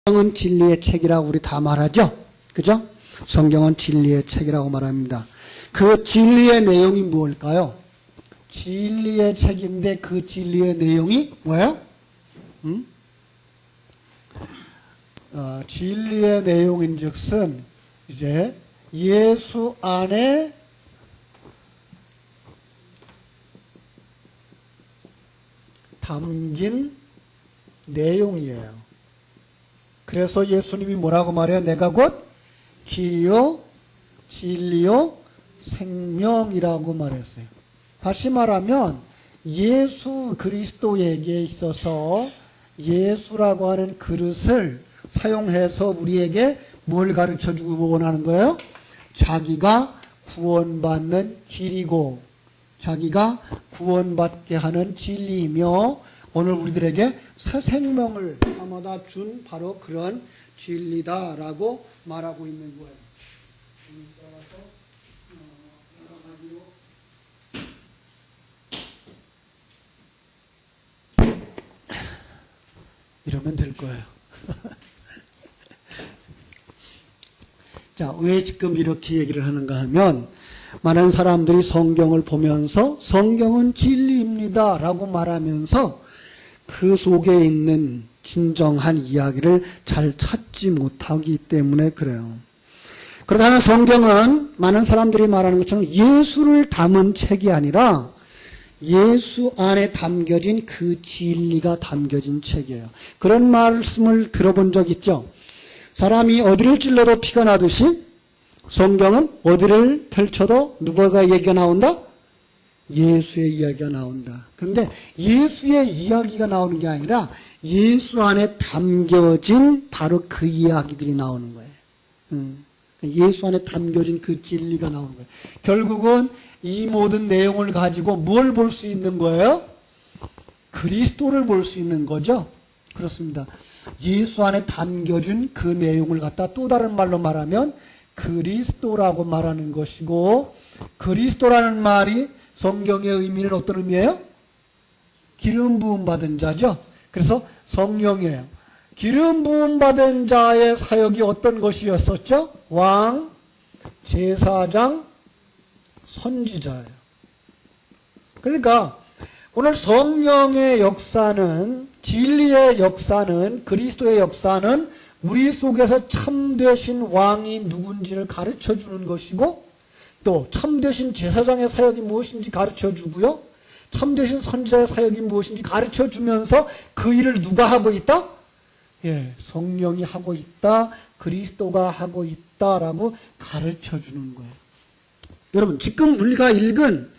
성경은 진리의 책이라고 우리 다 말하죠? 그죠? 성경은 진리의 책이라고 말합니다. 그 진리의 내용이 무엇일까요? 진리의 책인데 그 진리의 내용이 뭐예요? 진리의 내용인즉슨 이제 예수 안에 담긴 내용이에요. 그래서 예수님이 뭐라고 말해요? 내가 곧 길이요 진리요 생명이라고 말했어요. 다시 말하면 예수 그리스도에게 있어서 예수라고 하는 그릇을 사용해서 우리에게 뭘 가르쳐주고 원하는 거예요? 자기가 구원받는 길이고 자기가 구원받게 하는 진리이며 오늘 우리들에게 새 생명을 담아다 준 바로 그런 진리다라고 말하고 있는 거예요. 따라서 여러 가지로 이러면 될 거예요. 자, 왜 지금 이렇게 얘기를 하는가 하면 많은 사람들이 성경을 보면서 성경은 진리입니다 라고 말하면서 그 속에 있는 진정한 이야기를 잘 찾지 못하기 때문에 그래요. 그렇다면 성경은 많은 사람들이 말하는 것처럼 예수를 담은 책이 아니라 예수 안에 담겨진 그 진리가 담겨진 책이에요. 그런 말씀을 들어본 적 있죠? 사람이 어디를 찔러도 피가 나듯이 성경은 어디를 펼쳐도 누가가 얘기가 나온다? 예수의 이야기가 나온다. 그런데 예수의 이야기가 나오는 게 아니라 예수 안에 담겨진 바로 그 이야기들이 나오는 거예요. 예수 안에 담겨진 그 진리가 나오는 거예요. 결국은 이 모든 내용을 가지고 뭘 볼 수 있는 거예요? 그리스도를 볼 수 있는 거죠. 그렇습니다. 예수 안에 담겨진 그 내용을 갖다 또 다른 말로 말하면 그리스도라고 말하는 것이고 그리스도라는 말이 성경의 의미는 어떤 의미예요? 기름 부음 받은 자죠. 그래서 성령이에요. 기름 부음 받은 자의 사역이 어떤 것이었었죠? 왕, 제사장, 선지자예요. 그러니까 오늘 성령의 역사는 진리의 역사는 그리스도의 역사는 우리 속에서 참되신 왕이 누군지를 가르쳐주는 것이고 또 참되신 제사장의 사역이 무엇인지 가르쳐주고요. 참되신 선지자의 사역이 무엇인지 가르쳐주면서 그 일을 누가 하고 있다? 성령이 하고 있다. 그리스도가 하고 있다라고 가르쳐주는 거예요. 여러분 지금 우리가 읽은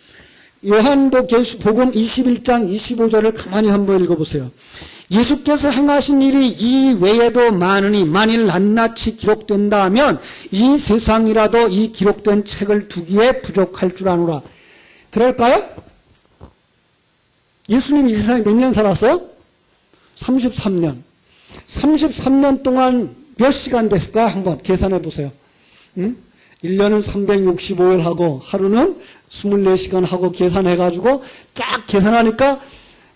요한복음 21장 25절을 가만히 한번 읽어보세요. 예수께서 행하신 일이 이 외에도 많으니 만일 낱낱이 기록된다 하면 이 세상이라도 이 기록된 책을 두기에 부족할 줄 아노라. 그럴까요? 예수님 이 세상에 몇 년 살았어요? 33년. 33년 동안 몇 시간 됐을까? 한번 계산해 보세요. 1년은 365일 하고 하루는 24시간 하고 계산해가지고 딱 계산하니까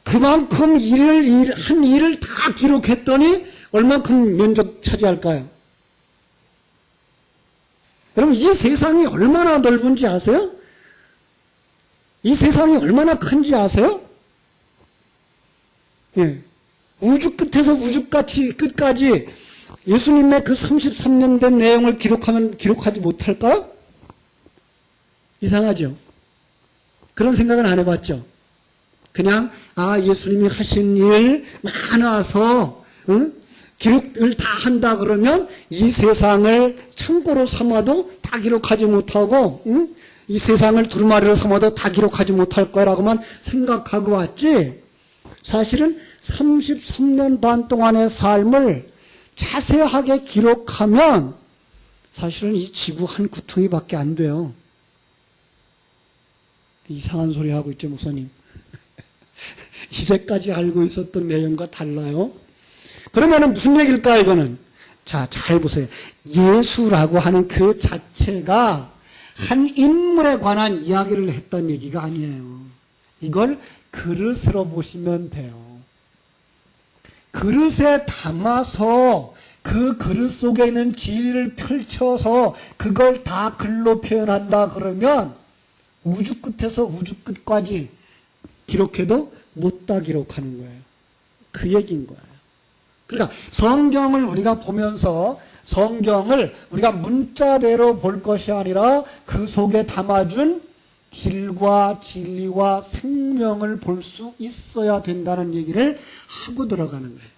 그만큼 한 일을 다 기록했더니 얼만큼 면적 차지할까요? 여러분 이 세상이 얼마나 넓은지 아세요? 이 세상이 얼마나 큰지 아세요? 우주 끝에서 우주 끝까지 예수님의 그 33년 된 내용을 기록하지 못할까요? 이상하죠? 그런 생각은 안 해봤죠? 그냥 예수님이 하신 일 많아서 기록을 다 한다 그러면 이 세상을 창고로 삼아도 다 기록하지 못하고 이 세상을 두루마리로 삼아도 다 기록하지 못할 거라고만 생각하고 왔지 사실은 33년 반 동안의 삶을 자세하게 기록하면 사실은 이 지구 한 구퉁이밖에 안 돼요. 이상한 소리 하고 있죠, 목사님. 이제까지 알고 있었던 내용과 달라요. 그러면은 무슨 얘기일까, 이거는? 자, 잘 보세요. 예수라고 하는 그 자체가 한 인물에 관한 이야기를 했던 얘기가 아니에요. 이걸 그릇으로 보시면 돼요. 그릇에 담아서 그 그릇 속에 있는 진리를 펼쳐서 그걸 다 글로 표현한다 그러면 우주 끝에서 우주 끝까지 기록해도 못 다 기록하는 거예요. 그 얘기인 거예요. 그러니까 성경을 우리가 보면서 성경을 우리가 문자대로 볼 것이 아니라 그 속에 담아준 길과 진리와 생명을 볼 수 있어야 된다는 얘기를 하고 들어가는 거예요.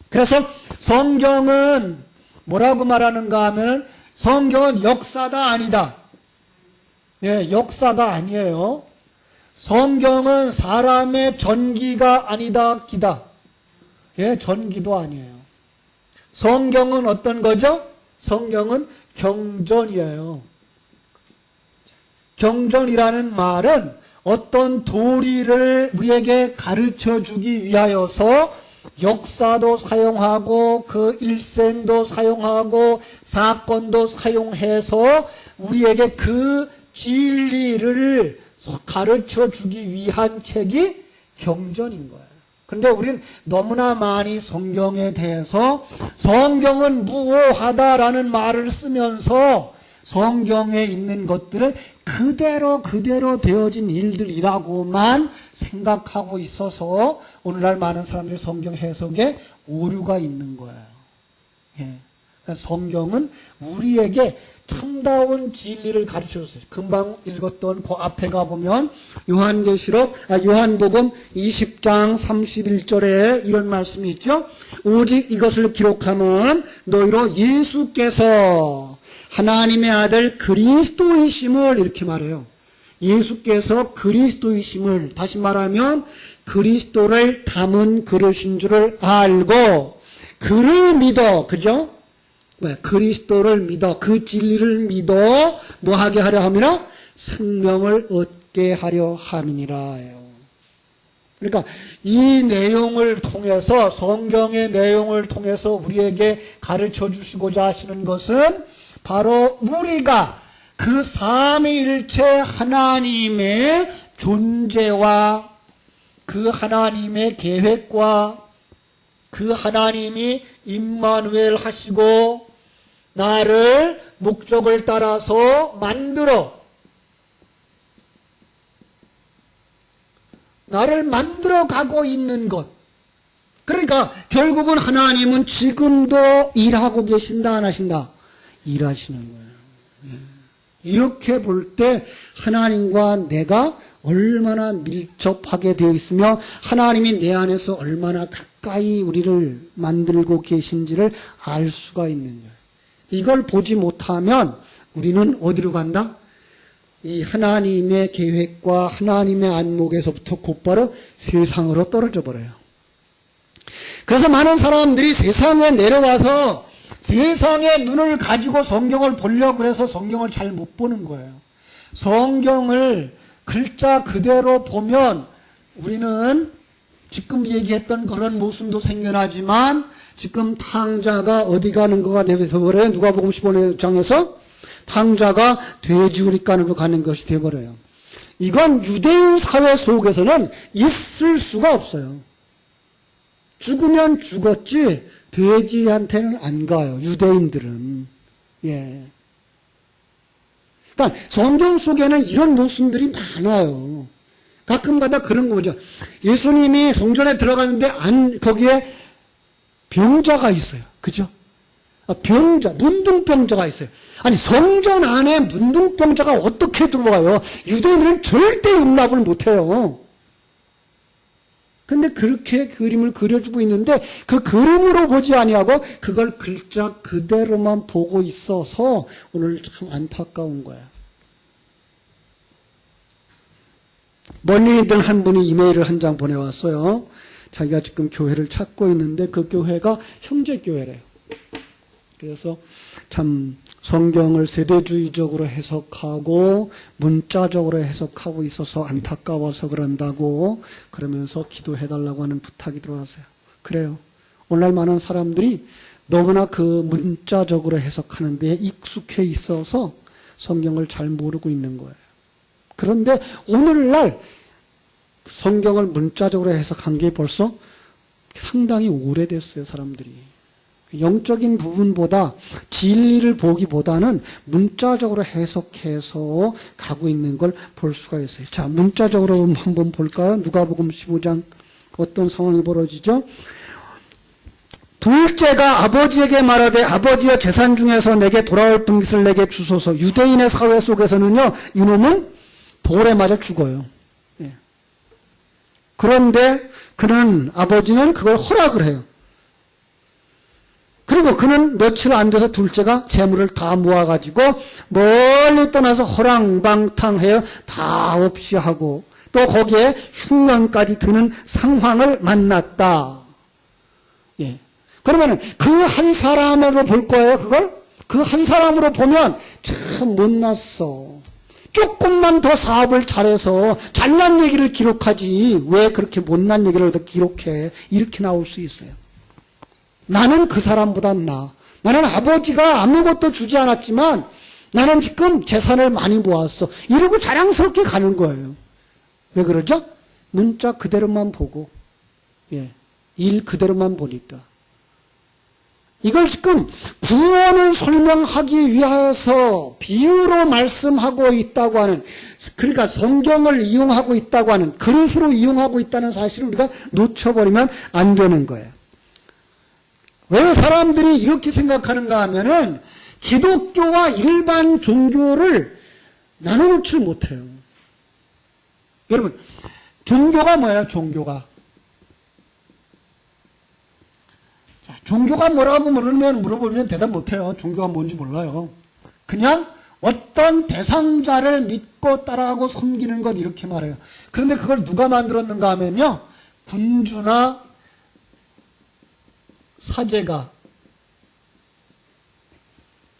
그래서 성경은 뭐라고 말하는가 하면 성경은 역사다 아니다. 예, 역사가 아니에요. 성경은 사람의 전기가 아니다 기다. 예, 전기도 아니에요. 성경은 어떤 거죠? 성경은 경전이에요. 경전이라는 말은 어떤 도리를 우리에게 가르쳐 주기 위하여서 역사도 사용하고 그 일생도 사용하고 사건도 사용해서 우리에게 그 진리를 가르쳐 주기 위한 책이 경전인 거예요. 그런데 우리는 너무나 많이 성경에 대해서 성경은 무오하다라는 말을 쓰면서 성경에 있는 것들을 그대로 되어진 일들이라고만 생각하고 있어서 오늘날 많은 사람들이 성경 해석에 오류가 있는 거예요. 예. 그러니까 성경은 우리에게 참다운 진리를 가르쳐줬어요. 금방 읽었던 그 앞에 가보면 요한복음 20장 31절에 이런 말씀이 있죠. 오직 이것을 기록하면 너희로 예수께서 하나님의 아들 그리스도이심을 이렇게 말해요. 예수께서 그리스도이심을 다시 말하면 그리스도를 담은 그릇인 줄을 알고 그를 믿어. 그죠? 그리스도를 믿어. 그 진리를 믿어 뭐하게 하려 함이라? 생명을 얻게 하려 함이니라. 그러니까 이 내용을 통해서 성경의 내용을 통해서 우리에게 가르쳐 주시고자 하시는 것은 바로 우리가 그 삼위일체 하나님의 존재와 그 하나님의 계획과 그 하나님이 임마누엘 하시고 나를 목적을 따라서 나를 만들어 가고 있는 것. 그러니까 결국은 하나님은 지금도 일하고 계신다 안 하신다? 일하시는 거예요. 이렇게 볼 때 하나님과 내가 얼마나 밀접하게 되어 있으며 하나님이 내 안에서 얼마나 가까이 우리를 만들고 계신지를 알 수가 있는 거예요. 이걸 보지 못하면 우리는 어디로 간다? 이 하나님의 계획과 하나님의 안목에서부터 곧바로 세상으로 떨어져 버려요. 그래서 많은 사람들이 세상에 내려와서 세상의 눈을 가지고 성경을 보려고 해서 성경을 잘 못 보는 거예요. 성경을 글자 그대로 보면 우리는 지금 얘기했던 그런 모습도 생겨나지만 지금 탕자가 어디 가는 거가 되어버려요. 누가복음 15장에서 탕자가 돼지우리 가는 가는 것이 되어버려요. 이건 유대인 사회 속에서는 있을 수가 없어요. 죽으면 죽었지 돼지한테는 안 가요. 유대인들은. 예. 그러니까 성경 속에는 이런 모순들이 많아요. 가끔가다 그런 거 보죠. 예수님이 성전에 들어갔는데 거기에 병자가 있어요. 그죠? 문둥병자가 있어요. 아니 성전 안에 문둥병자가 어떻게 들어와요? 유대인들은 절대 용납을 못해요. 근데 그렇게 그림을 그려주고 있는데 그 그림으로 보지 아니하고 그걸 글자 그대로만 보고 있어서 오늘 참 안타까운 거야. 멀리 있던 한 분이 이메일을 한 장 보내왔어요. 자기가 지금 교회를 찾고 있는데 그 교회가 형제교회래요. 그래서 참 성경을 세대주의적으로 해석하고 문자적으로 해석하고 있어서 안타까워서 그런다고 그러면서 기도해달라고 하는 부탁이 들어왔어요. 그래요. 오늘날 많은 사람들이 너무나 그 문자적으로 해석하는 데 익숙해 있어서 성경을 잘 모르고 있는 거예요. 그런데 오늘날 성경을 문자적으로 해석한 게 벌써 상당히 오래됐어요, 사람들이. 영적인 부분보다 진리를 보기보다는 문자적으로 해석해서 가고 있는 걸 볼 수가 있어요. 자, 문자적으로 한번 볼까요? 누가복음 15장 어떤 상황이 벌어지죠? 둘째가 아버지에게 말하되 아버지여 재산 중에서 내게 돌아올 분깃을 내게 주소서. 유대인의 사회 속에서는요, 이놈은 돌에 맞아 죽어요. 예. 그런데 그는 아버지는 그걸 허락을 해요. 그리고 그는 며칠 안 돼서 둘째가 재물을 다 모아가지고 멀리 떠나서 허랑방탕해요. 다 없이 하고 또 거기에 흉년까지 드는 상황을 만났다. 예. 그러면은 그 한 사람으로 볼 거예요, 그걸? 그 한 사람으로 보면 참 못났어. 조금만 더 사업을 잘해서 잘난 얘기를 기록하지 왜 그렇게 못난 얘기를 더 기록해? 이렇게 나올 수 있어요. 나는 그 사람보다 나아. 나는 아버지가 아무것도 주지 않았지만 나는 지금 재산을 많이 모았어. 이러고 자랑스럽게 가는 거예요. 왜 그러죠? 문자 그대로만 보고, 예, 일 그대로만 보니까. 이걸 지금 구원을 설명하기 위해서 비유로 말씀하고 있다고 하는, 그러니까 성경을 이용하고 있다고 하는, 그릇으로 이용하고 있다는 사실을 우리가 놓쳐버리면 안 되는 거예요. 왜 사람들이 이렇게 생각하는가 하면은 기독교와 일반 종교를 나눠놓지 못해요. 여러분, 종교가 뭐예요? 종교가. 자, 종교가 뭐라고 물어보면 대답 못해요. 종교가 뭔지 몰라요. 그냥 어떤 대상자를 믿고 따라하고 섬기는 것 이렇게 말해요. 그런데 그걸 누가 만들었는가 하면요, 군주나 사제가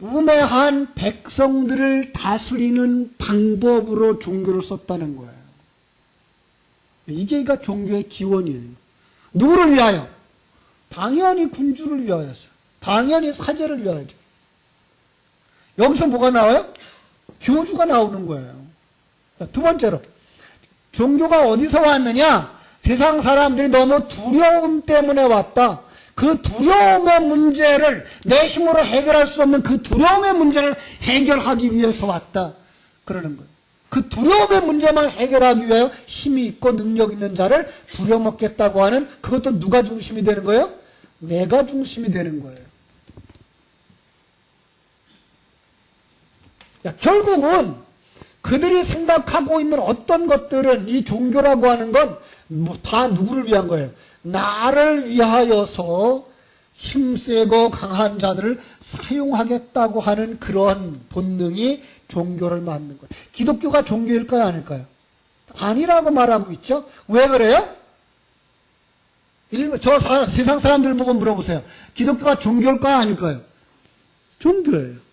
우매한 백성들을 다스리는 방법으로 종교를 썼다는 거예요. 이게 종교의 기원이에요. 누구를 위하여? 당연히 군주를 위하여서, 당연히 사제를 위하여죠. 여기서 뭐가 나와요? 교주가 나오는 거예요. 두 번째로, 종교가 어디서 왔느냐? 세상 사람들이 너무 두려움 때문에 왔다. 그 두려움의 문제를 내 힘으로 해결할 수 없는 그 두려움의 문제를 해결하기 위해서 왔다. 그러는 거예요. 그 두려움의 문제만 해결하기 위하여 힘이 있고 능력 있는 자를 부려먹겠다고 하는, 그것도 누가 중심이 되는 거예요? 내가 중심이 되는 거예요. 야, 결국은 그들이 생각하고 있는 어떤 것들은, 이 종교라고 하는 건 다 누구를 위한 거예요? 나를 위하여서 힘세고 강한 자들을 사용하겠다고 하는 그런 본능이 종교를 만든 거예요. 기독교가 종교일까요, 아닐까요? 아니라고 말하고 있죠. 왜 그래요? 세상 사람들 보고 물어보세요. 기독교가 종교일까요, 아닐까요? 종교예요.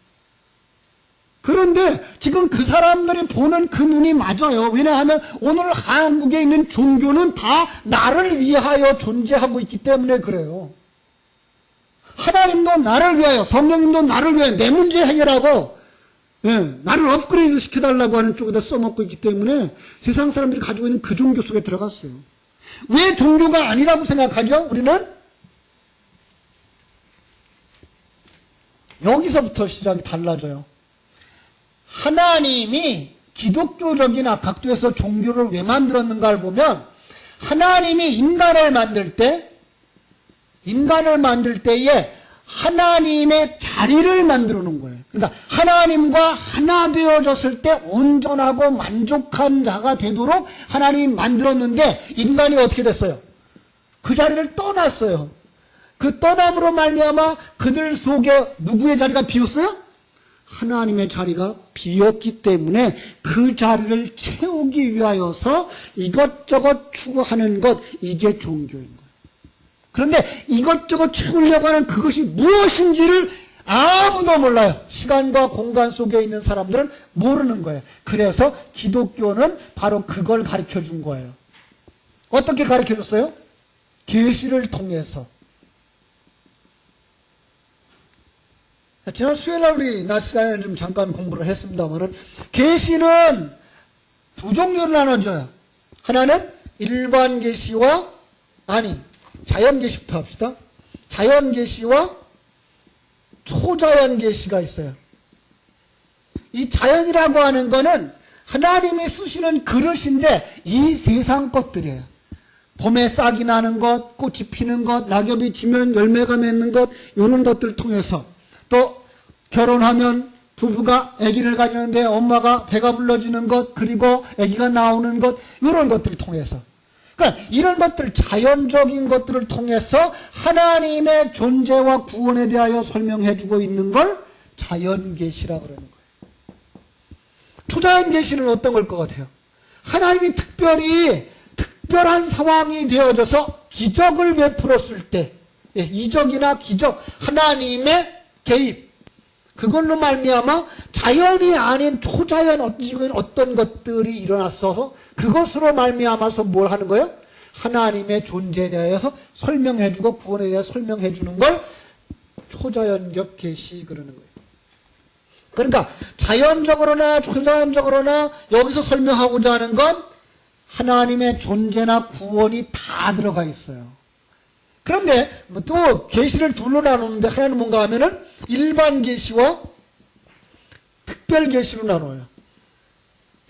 그런데 지금 그 사람들이 보는 그 눈이 맞아요. 왜냐하면 오늘 한국에 있는 종교는 다 나를 위하여 존재하고 있기 때문에 그래요. 하나님도 나를 위하여, 성령님도 나를 위하여 내 문제 해결하고, 예, 나를 업그레이드 시켜달라고 하는 쪽에다 써먹고 있기 때문에 세상 사람들이 가지고 있는 그 종교 속에 들어갔어요. 왜 종교가 아니라고 생각하죠? 우리는 여기서부터 시작이 달라져요. 하나님이 기독교적인 각도에서 종교를 왜 만들었는가를 보면, 하나님이 인간을 만들 때에 하나님의 자리를 만들어 놓은 거예요. 그러니까 하나님과 하나 되어졌을 때 온전하고 만족한 자가 되도록 하나님이 만들었는데, 인간이 어떻게 됐어요? 그 자리를 떠났어요. 그 떠남으로 말미암아 그들 속에 누구의 자리가 비었어요? 하나님의 자리가 비었기 때문에 그 자리를 채우기 위하여서 이것저것 추구하는 것, 이게 종교인 거예요. 그런데 이것저것 채우려고 하는 그것이 무엇인지를 아무도 몰라요. 시간과 공간 속에 있는 사람들은 모르는 거예요. 그래서 기독교는 바로 그걸 가르쳐 준 거예요. 어떻게 가르쳐 줬어요? 계시를 통해서. 지난 수요일날 우리 낮 시간에 좀 잠깐 공부를 했습니다만은, 계시는 두 종류를 나눠줘요. 하나는 일반 계시와, 자연 계시부터 합시다. 자연 계시와 초자연 계시가 있어요. 이 자연이라고 하는 거는 하나님이 쓰시는 그릇인데 이 세상 것들이에요. 봄에 싹이 나는 것, 꽃이 피는 것, 낙엽이 지면 열매가 맺는 것, 이런 것들을 통해서, 또 결혼하면 부부가 아기를 가지는데 엄마가 배가 불러지는 것, 그리고 아기가 나오는 것, 이런 것들을 통해서, 그러니까 이런 것들, 자연적인 것들을 통해서 하나님의 존재와 구원에 대하여 설명해 주고 있는 걸 자연계시라고 그러는 거예요. 초자연 계시는 어떤 걸 것 같아요? 하나님이 특별한 상황이 되어져서 기적을 베풀었을 때, 이적이나 기적, 하나님의 개입, 그걸로 말미암아 자연이 아닌 초자연 어떤 것들이 일어났어서 그것으로 말미암아서 뭘 하는 거예요? 하나님의 존재에 대해서 설명해주고 구원에 대해서 설명해주는 걸 초자연적 계시 그러는 거예요. 그러니까 자연적으로나 초자연적으로나 여기서 설명하고자 하는 건 하나님의 존재나 구원이 다 들어가 있어요. 그런데 또 계시를 둘로 나누는데 하나는 뭔가 하면은 일반 계시와 특별 계시로 나눠요.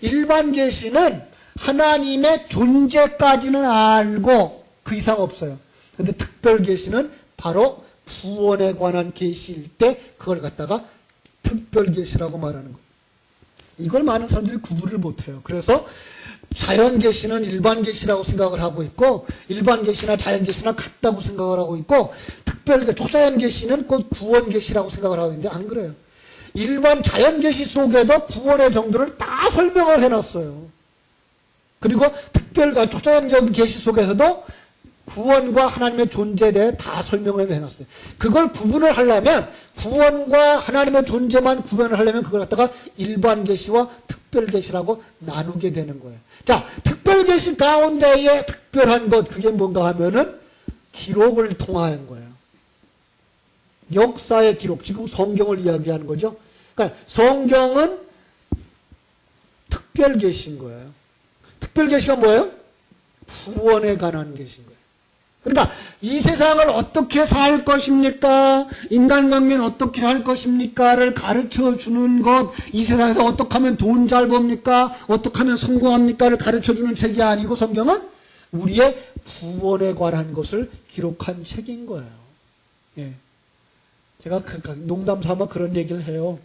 일반 계시는 하나님의 존재까지는 알고 그 이상 없어요. 그런데 특별 계시는 바로 구원에 관한 계시일 때 그걸 갖다가 특별 계시라고 말하는 거예요. 이걸 많은 사람들이 구분을 못해요. 그래서 자연 계시는 일반 계시라고 생각을 하고 있고, 일반 계시나 자연 계시나 같다고 생각을 하고 있고, 특별 초자연 계시는 곧 구원 계시라고 생각을 하고 있는데 안 그래요. 일반 자연 계시 속에도 구원의 정도를 다 설명을 해놨어요. 그리고 특별과 초자연적 계시 속에서도 구원과 하나님의 존재에 대해 다 설명을 해놨어요. 그걸 구분을 하려면, 구원과 하나님의 존재만 구분을 하려면 그걸 갖다가 일반 계시와 특별 계시라고 나누게 되는 거예요. 자, 특별 계시 가운데에 특별한 것, 그게 뭔가 하면은 기록을 통하는 거예요. 역사의 기록, 지금 성경을 이야기하는 거죠. 그러니까 성경은 특별 계시인 거예요. 특별 계시가 뭐예요? 구원에 관한 계시인 거예요. 그러니까 이 세상을 어떻게 살 것입니까? 인간관계는 어떻게 할 것입니까?를 가르쳐 주는 것, 이 세상에서 어떻게 하면 돈 잘 법니까? 어떻게 하면 성공합니까?를 가르쳐 주는 책이 아니고 성경은 우리의 구원에 관한 것을 기록한 책인 거예요. 예. 제가 농담 삼아 그런 얘기를 해요.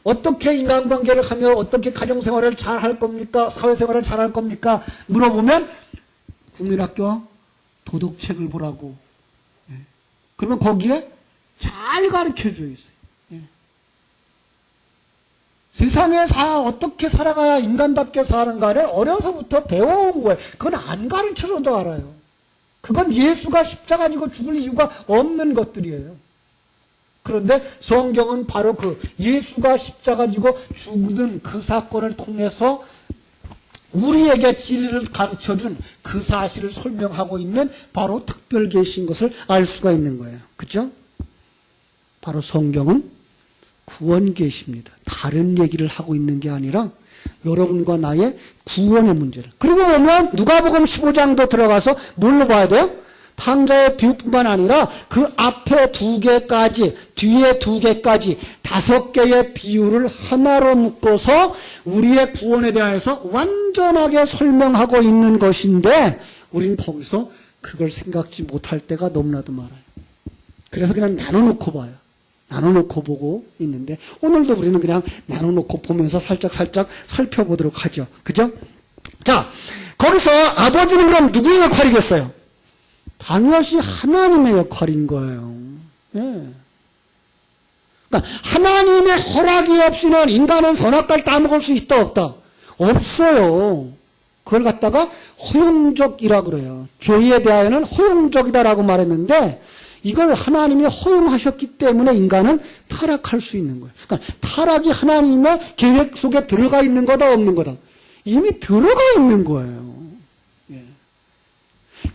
어떻게 인간관계를 하며 어떻게 가정생활을 잘 할 겁니까? 사회생활을 잘 할 겁니까? 물어보면 국민학교 도덕책을 보라고. 예. 그러면 거기에 잘 가르쳐져 있어요. 예. 세상에 어떻게 살아가야 인간답게 사는가를 어려서부터 배워온 거예요. 그건 안 가르쳐줘도 알아요. 그건 예수가 십자가 지고 죽을 이유가 없는 것들이에요. 그런데 성경은 바로 그 예수가 십자가 지고 죽는 그 사건을 통해서 우리에게 진리를 가르쳐준 그 사실을 설명하고 있는 바로 특별 계시인 것을 알 수가 있는 거예요. 그렇죠? 바로 성경은 구원 계시입니다. 다른 얘기를 하고 있는 게 아니라 여러분과 나의 구원의 문제를. 그리고 보면 누가복음 15장도 들어가서 뭘로 봐야 돼요? 탕자의 비유뿐만 아니라 그 앞에 2개까지, 뒤에 2개까지 5개의 비유를 하나로 묶어서 우리의 구원에 대해서 완전하게 설명하고 있는 것인데 우리는 거기서 그걸 생각지 못할 때가 너무나도 많아요. 그래서 그냥 나눠놓고 봐요. 나눠놓고 보고 있는데 오늘도 우리는 그냥 나눠놓고 보면서 살짝 살펴보도록 하죠. 그죠? 자, 거기서 아버지는 그럼 누구의 역할이겠어요? 당연히 하나님의 역할인 거예요. 예. 그러니까 하나님의 허락이 없이는 인간은 선악과를 따먹을 수 있다 없다? 없어요. 그걸 갖다가 허용적이라고 그래요. 죄에 대하여는 허용적이다라고 말했는데 이걸 하나님이 허용하셨기 때문에 인간은 타락할 수 있는 거예요. 그러니까 타락이 하나님의 계획 속에 들어가 있는 거다 없는 거다? 이미 들어가 있는 거예요.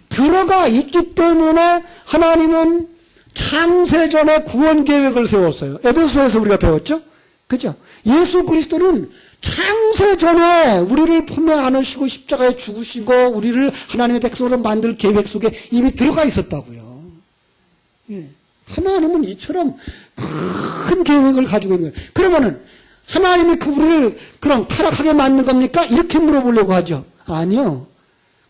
들어가 있기 때문에 하나님은 창세전에 구원 계획을 세웠어요. 에베소에서 우리가 배웠죠? 그죠? 예수 그리스도는 창세전에 우리를 품에 안으시고 십자가에 죽으시고 우리를 하나님의 백성으로 만들 계획 속에 이미 들어가 있었다고요. 예. 하나님은 이처럼 큰 계획을 가지고 있는 거예요. 그러면은 하나님이 그 우리를 그럼 타락하게 만든 겁니까? 이렇게 물어보려고 하죠. 아니요.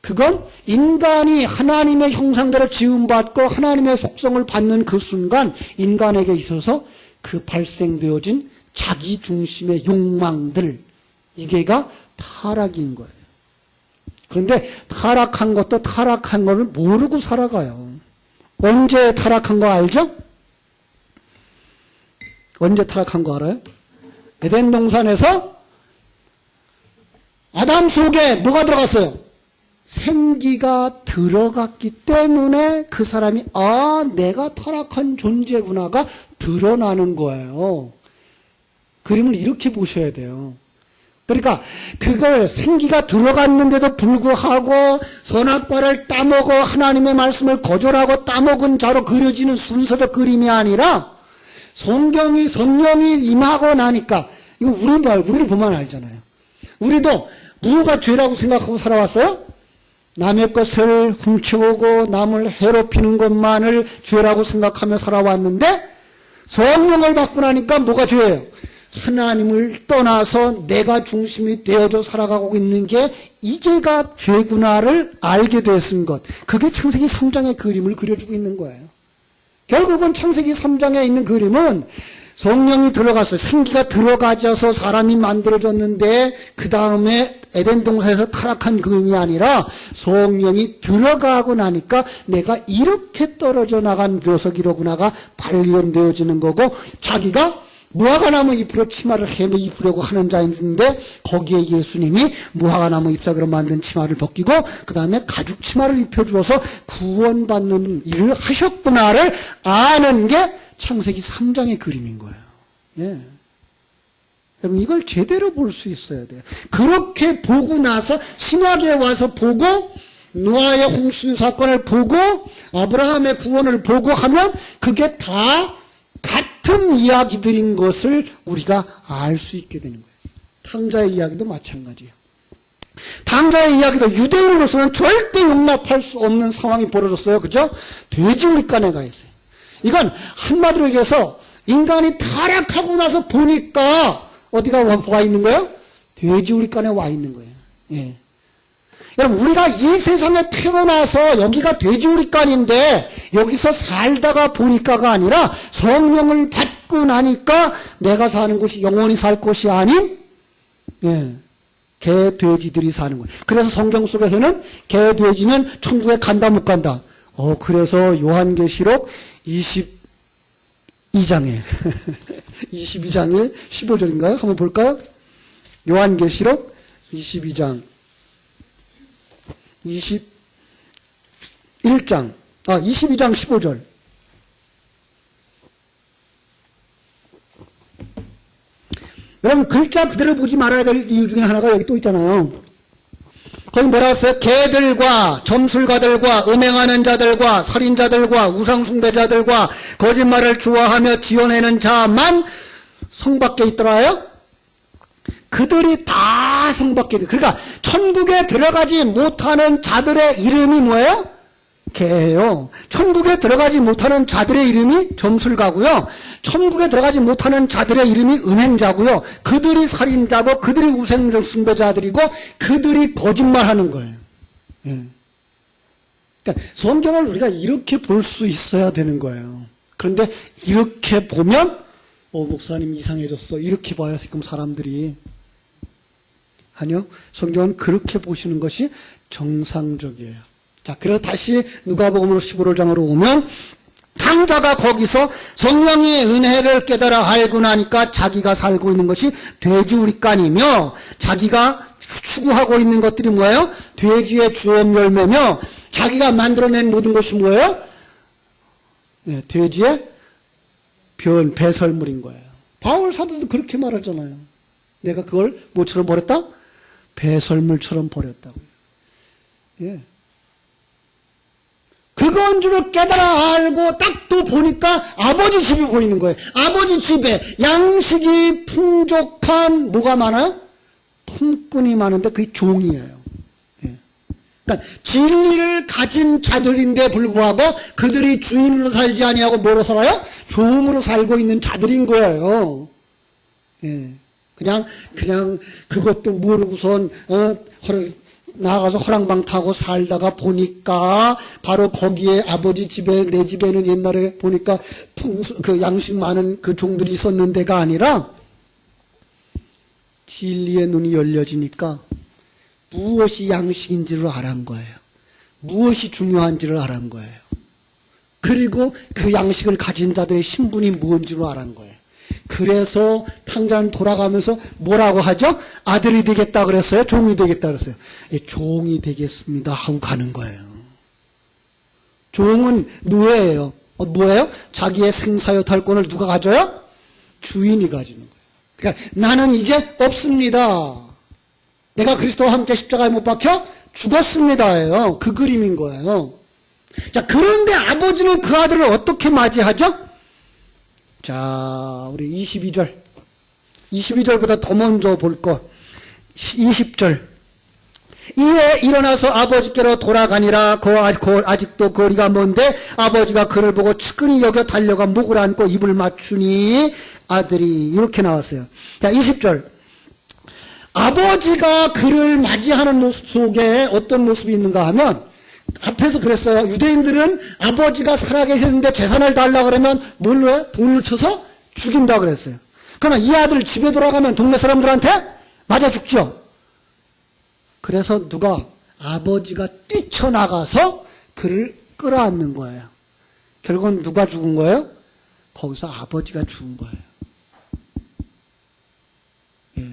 그건 인간이 하나님의 형상대로 지음받고 하나님의 속성을 받는 그 순간 인간에게 있어서 그 발생되어진 자기 중심의 욕망들, 이게가 타락인 거예요. 그런데 타락한 것도 타락한 거를 모르고 살아가요. 언제 타락한 거 알죠? 언제 타락한 거 알아요? 에덴 동산에서 아담 속에 뭐가 들어갔어요? 생기가 들어갔기 때문에 그 사람이 내가 타락한 존재구나가 드러나는 거예요. 그림을 이렇게 보셔야 돼요. 그러니까 그걸 생기가 들어갔는데도 불구하고 선악과를 따먹어 하나님의 말씀을 거절하고 따먹은 자로 그려지는 순서적 그림이 아니라 성경이 성령이 임하고 나니까 이거 우리를 보면 알잖아요. 우리도 무엇가 죄라고 생각하고 살아왔어요? 남의 것을 훔쳐오고 남을 해롭히는 것만을 죄라고 생각하며 살아왔는데 성령을 받고 나니까 뭐가 죄예요? 하나님을 떠나서 내가 중심이 되어져 살아가고 있는 게 이게가 죄구나를 알게 됐은 것. 그게 창세기 3장의 그림을 그려주고 있는 거예요. 결국은 창세기 3장에 있는 그림은 성령이 들어갔어요. 생기가 들어가져서 사람이 만들어졌는데 그 다음에 에덴 동산에서 타락한 그림이 아니라 성령이 들어가고 나니까 내가 이렇게 떨어져 나간 녀석이로구나가 발견되어지는 거고, 자기가 무화과나무 잎으로 치마를 입으려고 하는 자인데 거기에 예수님이 무화과나무 잎사귀로 만든 치마를 벗기고 그 다음에 가죽 치마를 입혀주어서 구원받는 일을 하셨구나를 아는 게 창세기 3장의 그림인 거예요. 예. 여러분 이걸 제대로 볼 수 있어야 돼요. 그렇게 보고 나서 신약에 와서 보고 노아의 홍수 사건을 보고 아브라함의 구원을 보고 하면 그게 다 같은 이야기들인 것을 우리가 알 수 있게 되는 거예요. 탕자의 이야기도 마찬가지예요. 탕자의 이야기도 유대인으로서는 절대 용납할 수 없는 상황이 벌어졌어요. 그죠? 돼지우리간에 가 있어요. 이건 한마디로 얘기해서 인간이 타락하고 나서 보니까 어디가 와 있는 거예요? 돼지우리간에 와 있는 거예요. 예. 여러분 우리가 이 세상에 태어나서 여기가 돼지우리간인데 여기서 살다가 보니까가 아니라 성령을 받고 나니까 내가 사는 곳이 영원히 살 곳이 아닌 개, 돼지들이 사는 거예요. 그래서 성경 속에서는 개, 돼지는 천국에 간다 못 간다. 그래서 요한계시록 22장에 22장에 15절인가요? 한번 볼까요? 요한계시록 22장 22장 15절. 여러분 글자 그대로 보지 말아야 될 이유 중에 하나가 여기 또 있잖아요. 거기 뭐라고 했어요? 개들과 점술가들과 음행하는 자들과 살인자들과 우상숭배자들과 거짓말을 좋아하며 지어내는 자만 성 밖에 있더라요. 그들이 다 성 밖에 있어요. 그러니까 천국에 들어가지 못하는 자들의 이름이 뭐예요? 개예요. 천국에 들어가지 못하는 자들의 이름이 점술가고요. 천국에 들어가지 못하는 자들의 이름이 음행자고요. 그들이 살인자고 그들이 우상숭배자들이고 그들이 거짓말하는 거예요. 예. 그러니까 성경을 우리가 이렇게 볼 수 있어야 되는 거예요. 그런데 이렇게 보면 목사님 이상해졌어 이렇게 봐야 지금 사람들이. 아니요. 성경은 그렇게 보시는 것이 정상적이에요. 자, 그래서 다시 누가복음으로 15장으로 오면 탕자가 거기서 성령의 은혜를 깨달아 알고 나니까 자기가 살고 있는 것이 돼지우리간이며 자기가 추구하고 있는 것들이 뭐예요? 돼지의 주업 열매며 자기가 만들어낸 모든 것이 뭐예요? 네, 돼지의 배설물인 거예요. 바울 사도도 그렇게 말하잖아요. 내가 그걸 뭐처럼 버렸다? 배설물처럼 버렸다고요. 예. 그건 줄을 깨달아 알고 딱 또 보니까 아버지 집이 보이는 거예요. 아버지 집에 양식이 풍족한 뭐가 많아요? 품꾼이 많은데 그게 종이에요. 예. 그러니까 진리를 가진 자들인데 불구하고 그들이 주인으로 살지 아니하고 뭐로 살아요? 종으로 살고 있는 자들인 거예요. 예. 그냥 그것도 모르고선 나가서 허랑방 타고 살다가 보니까 바로 거기에 아버지 집에 내 집에는 옛날에 보니까 그 양식 많은 그 종들이 있었는 데가 아니라 진리의 눈이 열려지니까 무엇이 양식인지를 알은 거예요. 무엇이 중요한지를 알은 거예요. 그리고 그 양식을 가진 자들의 신분이 무엇인지를 알은 거예요. 그래서 탕자는 돌아가면서 뭐라고 하죠? 아들이 되겠다 그랬어요? 종이 되겠다 그랬어요? 예, 종이 되겠습니다 하고 가는 거예요. 종은 노예예요. 뭐예요? 자기의 생사여 탈권을 누가 가져요? 주인이 가지는 거예요. 그러니까 나는 이제 없습니다. 내가 그리스도와 함께 십자가에 못 박혀 죽었습니다예요. 그 그림인 거예요. 자, 그런데 아버지는 그 아들을 어떻게 맞이하죠? 자, 우리 22절보다 더 먼저 볼 거. 20절. 이에 일어나서 아버지께로 돌아가니라. 아직도 거리가 먼데 아버지가 그를 보고 측은히 여겨 달려가 목을 안고 입을 맞추니 아들이 이렇게 나왔어요. 자, 20절. 아버지가 그를 맞이하는 모습 속에 어떤 모습이 있는가 하면 앞에서 그랬어요. 유대인들은 아버지가 살아계시는데 재산을 달라 그러면 뭘로 해? 돈을 쳐서 죽인다 그랬어요. 그러나 이 아들 집에 돌아가면 동네 사람들한테 맞아 죽죠. 그래서 누가 아버지가 뛰쳐나가서 그를 끌어안는 거예요. 결국은 누가 죽은 거예요? 거기서 아버지가 죽은 거예요. 예.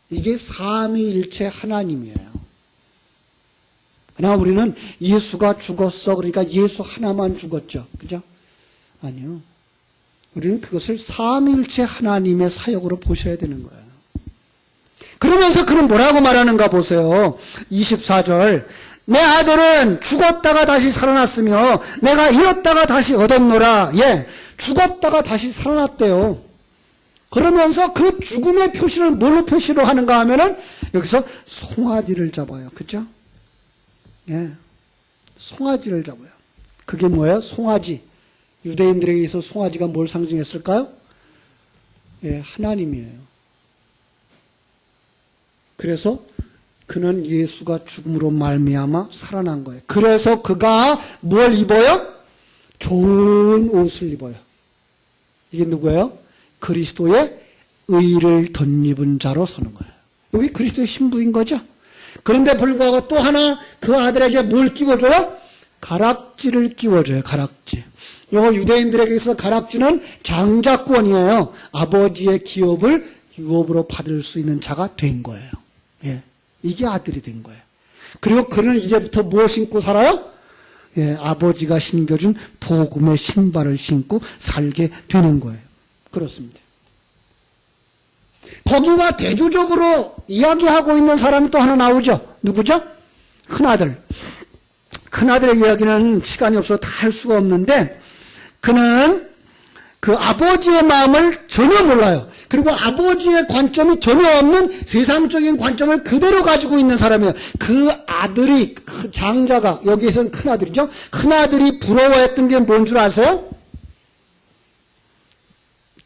이게 삼위일체 하나님이에요. 그러나 우리는 예수가 죽었어. 그러니까 예수 하나만 죽었죠. 그죠? 아니요. 우리는 그것을 삼위일체 하나님의 사역으로 보셔야 되는 거예요. 그러면서 그는 뭐라고 말하는가 보세요. 24절. 내 아들은 죽었다가 다시 살아났으며 내가 잃었다가 다시 얻었노라. 예, 죽었다가 다시 살아났대요. 그러면서 그 죽음의 표시를 뭘로 표시로 하는가 하면은 여기서 송아지를 잡아요. 그죠? 예, 송아지를 잡아요. 그게 뭐예요? 송아지. 유대인들에게 있어 송아지가 뭘 상징했을까요? 예, 하나님이에요. 그래서 그는 예수가 죽음으로 말미암아 살아난 거예요. 그래서 그가 뭘 입어요? 좋은 옷을 입어요. 이게 누구예요? 그리스도의 의를 덧입은 자로 서는 거예요. 여기 그리스도의 신부인 거죠. 그런데 불구하고 또 하나 그 아들에게 뭘 끼워줘요? 가락지를 끼워줘요. 가락지. 요 유대인들에게 있어서 가락지는 장자권이에요. 아버지의 기업을 유업으로 받을 수 있는 자가 된 거예요. 예, 이게 아들이 된 거예요. 그리고 그는 이제부터 뭐 신고 살아요? 예, 아버지가 신겨준 복음의 신발을 신고 살게 되는 거예요. 그렇습니다. 거기와 대조적으로 이야기하고 있는 사람이 또 하나 나오죠. 누구죠? 큰아들. 큰아들의 이야기는 시간이 없어서 다 할 수가 없는데 그는 그 아버지의 마음을 전혀 몰라요. 그리고 아버지의 관점이 전혀 없는 세상적인 관점을 그대로 가지고 있는 사람이에요. 그 아들이, 그 장자가, 여기에서는 큰아들이죠. 큰아들이 부러워했던 게 뭔 줄 아세요?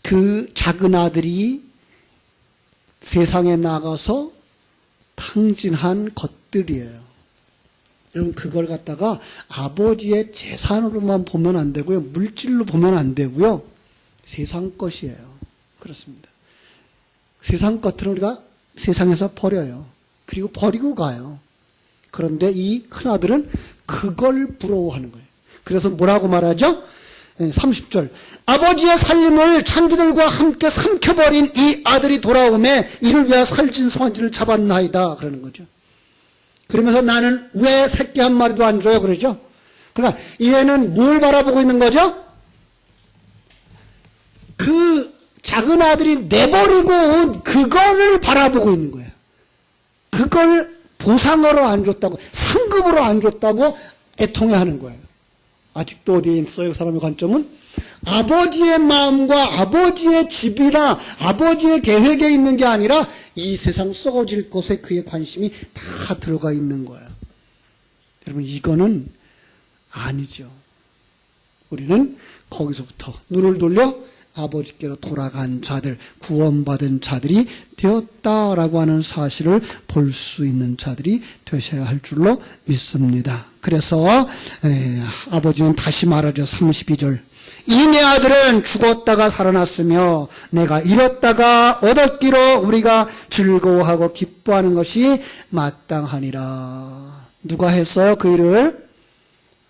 그 작은 아들이 세상에 나가서 탕진한 것들이에요. 여러분, 그걸 갖다가 아버지의 재산으로만 보면 안 되고요. 물질로 보면 안 되고요. 세상 것이에요. 그렇습니다. 세상 것들은 우리가 세상에서 버려요. 그리고 버리고 가요. 그런데 이 큰아들은 그걸 부러워하는 거예요. 그래서 뭐라고 말하죠? 30절. 아버지의 살림을 창기들과 함께 삼켜버린 이 아들이 돌아오매 이를 위하여 살찐 송아지를 잡았나이다. 그러는 거죠. 그러면서 나는 왜 새끼 한 마리도 안 줘요? 그러죠. 그러니까 얘는 뭘 바라보고 있는 거죠? 그 작은 아들이 내버리고 온 그거를 바라보고 있는 거예요. 그걸 보상으로 안 줬다고, 상급으로 안 줬다고 애통해하는 거예요. 아직도 어디에 있어요? 그 사람의 관점은 아버지의 마음과 아버지의 집이나 아버지의 계획에 있는 게 아니라 이 세상 썩어질 것에 그의 관심이 다 들어가 있는 거예요. 여러분, 이거는 아니죠. 우리는 거기서부터 눈을 돌려 아버지께로 돌아간 자들, 구원받은 자들이 되었다라고 하는 사실을 볼 수 있는 자들이 되셔야 할 줄로 믿습니다. 그래서 아버지는 다시 말하죠. 32절. 이 내 아들은 죽었다가 살아났으며 내가 잃었다가 얻었기로 우리가 즐거워하고 기뻐하는 것이 마땅하니라. 누가 했어요? 그 일을?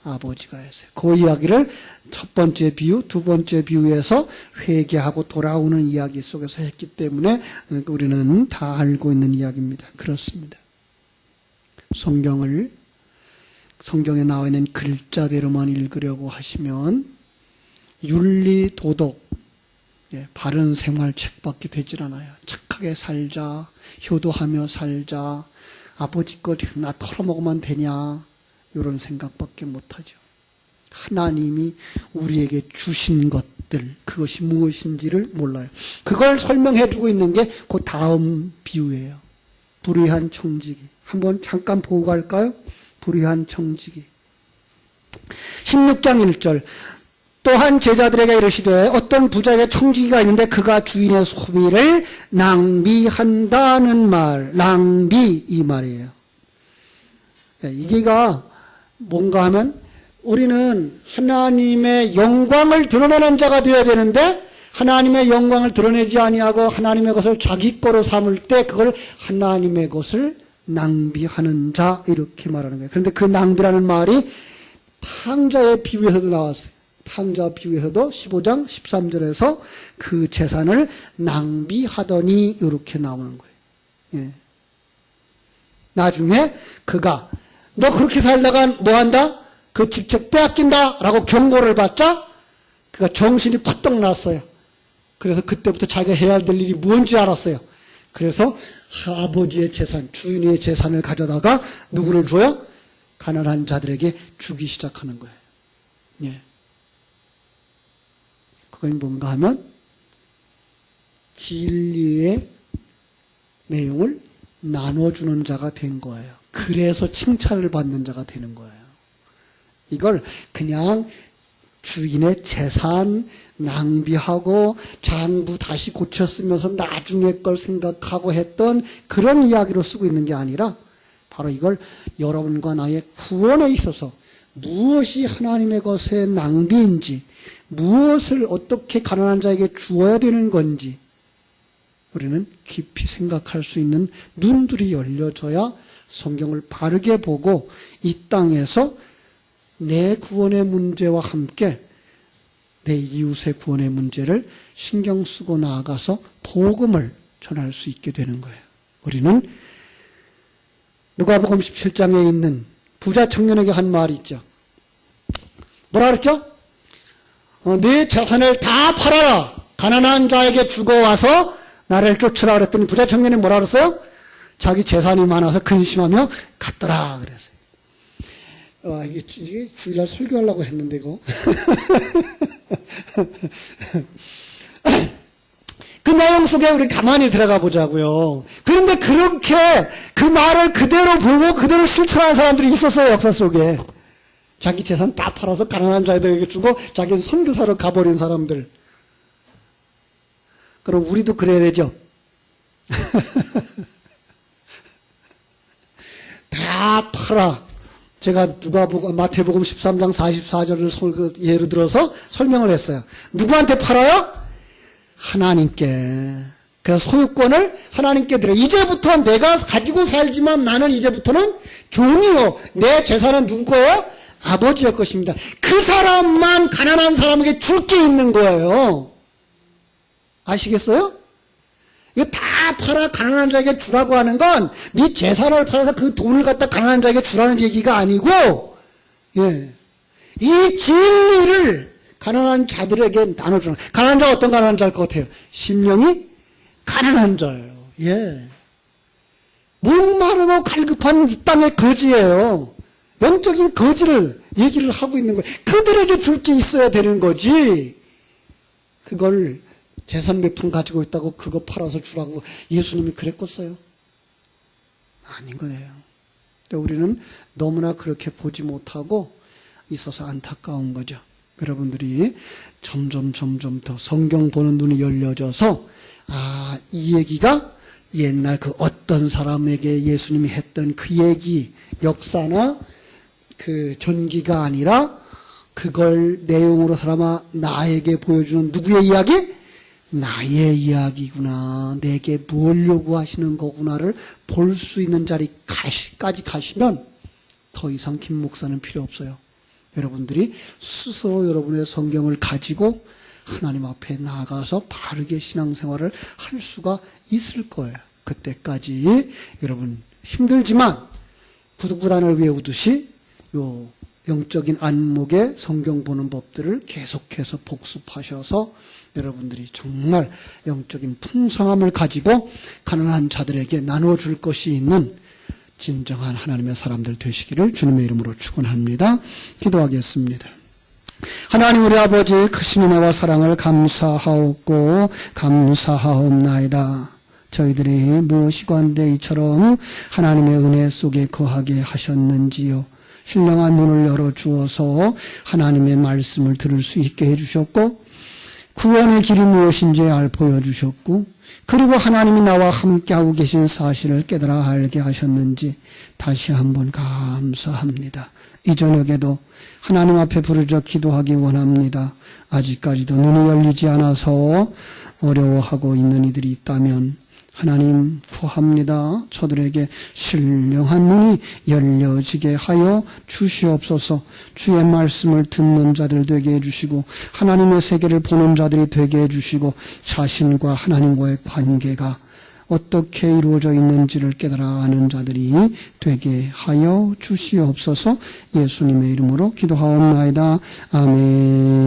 아버지가 했어요. 그 이야기를 첫 번째 비유, 두 번째 비유에서 회개하고 돌아오는 이야기 속에서 했기 때문에 우리는 다 알고 있는 이야기입니다. 그렇습니다. 성경에 나와 있는 글자대로만 읽으려고 하시면 윤리, 도덕, 바른 생활 책밖에 되질 않아요. 착하게 살자, 효도하며 살자, 아버지 것 나 털어먹으면 되냐, 이런 생각밖에 못하죠. 하나님이 우리에게 주신 것들, 그것이 무엇인지를 몰라요. 그걸 설명해 주고 있는 게 그 다음 비유예요. 불의한 청지기. 한번 잠깐 보고 갈까요? 불의한 청지기. 16장 1절. 또한 제자들에게 이르시되 어떤 부자에게 청지기가 있는데 그가 주인의 소비를 낭비한다는 말. 낭비, 이 말이에요. 이게가 뭔가 하면 우리는 하나님의 영광을 드러내는 자가 되어야 되는데 하나님의 영광을 드러내지 아니하고 하나님의 것을 자기 거로 삼을 때 그걸 하나님의 것을 낭비하는 자, 이렇게 말하는 거예요. 그런데 그 낭비라는 말이 탕자의 비유에서도 나왔어요. 탕자 비유에서도 15장 13절에서 그 재산을 낭비하더니 이렇게 나오는 거예요. 예. 나중에 그가 너 그렇게 살다가 뭐한다? 그 직책 빼앗긴다 라고 경고를 받자 그가 정신이 퍼뜩 났어요. 그래서 그때부터 자기가 해야 될 일이 뭔지 알았어요. 그래서 아버지의 재산, 주인의 재산을 가져다가 누구를 줘요? 가난한 자들에게 주기 시작하는 거예요. 예. 그건 뭔가 하면 진리의 내용을 나눠주는 자가 된 거예요. 그래서 칭찬을 받는 자가 되는 거예요. 이걸 그냥 주인의 재산 낭비하고 장부 다시 고쳤으면서 나중에 걸 생각하고 했던 그런 이야기로 쓰고 있는 게 아니라 바로 이걸 여러분과 나의 구원에 있어서 무엇이 하나님의 것의 낭비인지, 무엇을 어떻게 가난한 자에게 주어야 되는 건지 우리는 깊이 생각할 수 있는 눈들이 열려져야 성경을 바르게 보고 이 땅에서 내 구원의 문제와 함께 내 이웃의 구원의 문제를 신경 쓰고 나아가서 복음을 전할 수 있게 되는 거예요. 우리는 누가복음 17장에 있는 부자 청년에게 한 말이 있죠. 뭐라 그랬죠? 네 재산을 다 팔아라. 가난한 자에게 주고 와서 나를 쫓으라 그랬더니 부자 청년이 뭐라 그랬어요? 자기 재산이 많아서 근심하며 갔더라 그랬어요. 이게 주일날 설교하려고 했는데 이거. 그 내용 속에 우리 가만히 들어가 보자고요. 그런데 그렇게 그 말을 그대로 보고 그대로 실천하는 사람들이 있었어요. 역사 속에. 자기 재산 다 팔아서 가난한 자들에게 주고 자기는 선교사로 가버린 사람들. 그럼 우리도 그래야 되죠. 다 팔아. 제가 마태복음 13장 44절을 예를 들어서 설명을 했어요. 누구한테 팔아요? 하나님께. 그래서 소유권을 하나님께 드려. 이제부터 내가 가지고 살지만 나는 이제부터는 종이요. 내 재산은 누구 거예요? 아버지의 것입니다. 그 사람만 가난한 사람에게 줄 게 있는 거예요. 아시겠어요? 이거 다 팔아 가난한 자에게 주라고 하는 건 네 재산을 팔아서 그 돈을 갖다 가난한 자에게 주라는 얘기가 아니고, 예, 이 진리를 가난한 자들에게 나눠주는. 가난한 자가 어떤 가난한 자일 것 같아요? 심령이 가난한 자예요. 예, 목마르고 갈급한 이 땅의 거지예요. 영적인 거지를 얘기를 하고 있는 거예요. 그들에게 줄 게 있어야 되는 거지. 그걸 재산 몇 푼 가지고 있다고 그거 팔아서 주라고 예수님이 그랬겠어요? 아닌 거예요. 우리는 너무나 그렇게 보지 못하고 있어서 안타까운 거죠. 여러분들이 점점 더 성경 보는 눈이 열려져서 이 얘기가 옛날 그 어떤 사람에게 예수님이 했던 그 얘기, 역사나 그 전기가 아니라 그걸 내용으로 삼아 나에게 보여주는 누구의 이야기? 나의 이야기구나. 내게 뭘 요구하시는 거구나를 볼 수 있는 자리까지 가시면 더 이상 김 목사는 필요 없어요. 여러분들이 스스로 여러분의 성경을 가지고 하나님 앞에 나아가서 바르게 신앙생활을 할 수가 있을 거예요. 그때까지 여러분 힘들지만 부득부단을 외우듯이 요 영적인 안목의 성경 보는 법들을 계속해서 복습하셔서 여러분들이 정말 영적인 풍성함을 가지고 가난한 자들에게 나눠줄 것이 있는 진정한 하나님의 사람들 되시기를 주님의 이름으로 축원합니다. 기도하겠습니다. 하나님 우리 아버지 크신 은혜와 사랑을 감사하옵고 감사하옵나이다. 저희들이 무엇이건대 이처럼 하나님의 은혜 속에 거하게 하셨는지요. 신령한 눈을 열어주어서 하나님의 말씀을 들을 수 있게 해주셨고 구원의 길이 무엇인지 보여주셨고 그리고 하나님이 나와 함께하고 계신 사실을 깨달아 알게 하셨는지 다시 한번 감사합니다. 이 저녁에도 하나님 앞에 부르짖어 기도하기 원합니다. 아직까지도 눈이 열리지 않아서 어려워하고 있는 이들이 있다면 하나님 구합니다. 저들에게 신령한 눈이 열려지게 하여 주시옵소서. 주의 말씀을 듣는 자들 되게 해주시고 하나님의 세계를 보는 자들이 되게 해주시고 자신과 하나님과의 관계가 어떻게 이루어져 있는지를 깨달아 아는 자들이 되게 하여 주시옵소서. 예수님의 이름으로 기도하옵나이다. 아멘.